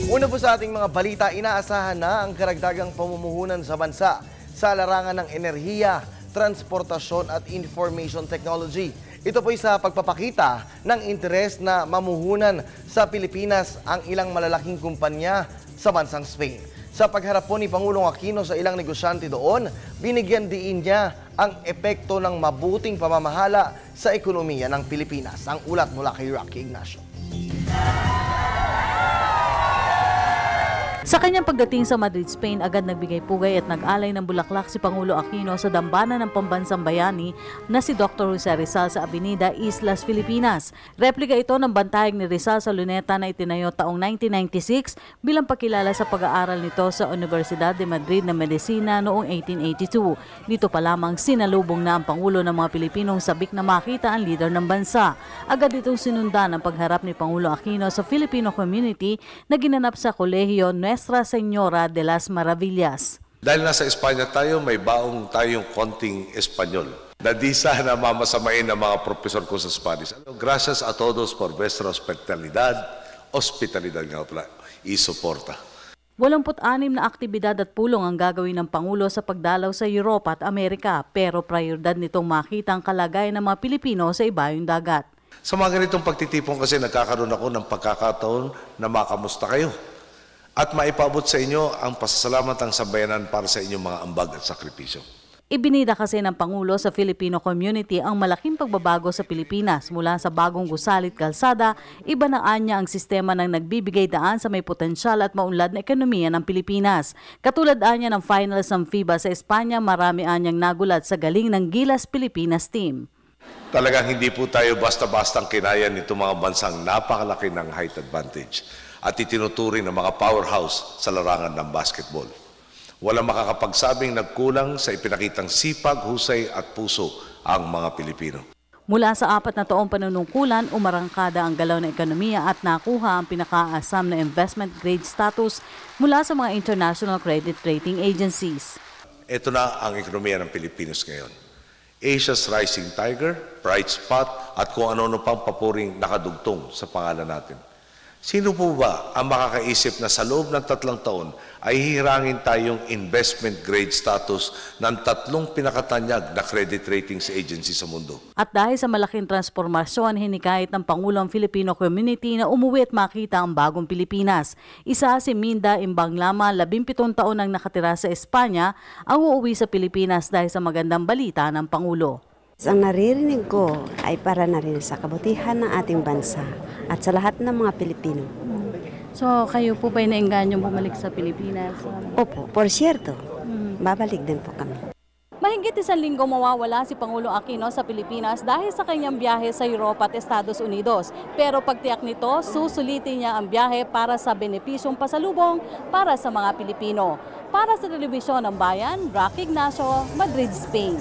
Una po sa ating mga balita, inaasahan na ang karagdagang pamumuhunan sa bansa sa larangan ng enerhiya, transportasyon at information technology. Ito po sa pagpapakita ng interes na mamuhunan sa Pilipinas ang ilang malalaking kumpanya sa bansang Spain. Sa pagharap po ni Pangulong Aquino sa ilang negosyante doon, binigyan diin niya ang epekto ng mabuting pamamahala sa ekonomiya ng Pilipinas. Ang ulat mula kay Rocky Ignacio. Sa kanyang pagdating sa Madrid, Spain, agad nagbigay pugay at nag-alay ng bulaklak si Pangulo Aquino sa dambana ng pambansang bayani na si Dr. Jose Rizal sa Avenida Islas, Filipinas. Replika ito ng bantayog ni Rizal sa luneta na itinayo taong 1996 bilang pakilala sa pag-aaral nito sa Universidad de Madrid na Medicina noong 1882. Dito pa lamang sinalubong na ang Pangulo ng mga Pilipinong sabik na makita ang leader ng bansa. Agad itong sinundan ang pagharap ni Pangulo Aquino sa Filipino community na ginanap sa Kolehiyo Nuestra Señora de las Maravillas. Dahil nasa Espanya tayo, may baong tayong konting Espanyol na di sana mamasamain ng mga profesor ko sa Spanish. Gracias a todos por vuestra hospitalidad. Hospitalidad nga pala, isuporta. 86 na aktibidad at pulong ang gagawin ng Pangulo sa pagdalaw sa Europa at Amerika, pero prioridad nitong makita ang kalagayan ng mga Pilipino sa ibayong dagat. Sa mga ganitong pagtitipon kasi nagkakaroon ako ng pagkakataon na makamusta kayo at maipaabot sa inyo ang pasasalamat ng sambayanan para sa inyong mga ambag at sakripisyo. Ibinida kasi ng Pangulo sa Filipino community ang malaking pagbabago sa Pilipinas mula sa bagong gusalit kalsada, iba na anya ang sistema ng nagbibigay daan sa may potensyal at maunlad na ekonomiya ng Pilipinas. Katulad anya ng finals ng FIBA sa Espanya, marami anyang nagulat sa galing ng Gilas Pilipinas team. Talagang hindi po tayo basta-bastang kinaya nito mga bansang napakalaki ng height advantage at itinuturing ng mga powerhouse sa larangan ng basketball. Walang makakapagsabing nagkulang sa ipinakitang sipag, husay at puso ang mga Pilipino. Mula sa 4 na taong panunungkulan, umarangkada ang galaw ng ekonomiya at nakuha ang pinakaasam na investment grade status mula sa mga international credit rating agencies. Ito na ang ekonomiya ng Pilipinas ngayon. Asia's rising tiger, bright spot at kung ano-ano pang papuring nakadugtong sa pangalan natin. Sino po ba ang makakaisip na sa loob ng 3 taon ay hihirangin tayong investment grade status ng 3 pinakatanyag na credit ratings agency sa mundo? At dahil sa malaking transformasyon, hinikayat ng Pangulong Filipino community na umuwi at makita ang bagong Pilipinas. Isa si Minda Imbanglama, 17 taon ang nakatira sa Espanya, ang uuwi sa Pilipinas dahil sa magandang balita ng Pangulo. Ang naririnig ko ay para na rin sa kabutihan ng ating bansa at sa lahat ng mga Pilipino. So, kayo po ba'y naengganyo bumalik sa Pilipinas? Opo, por cierto, babalik din po kami. Mahigit 1 linggo mawawala si Pangulo Aquino sa Pilipinas dahil sa kanyang biyahe sa Europa at Estados Unidos. Pero pagtiyak nito, susulitin niya ang biyahe para sa benepisyong pasalubong para sa mga Pilipino. Para sa Telebisyon ng Bayan, Rocky Ignacio, Madrid, Spain.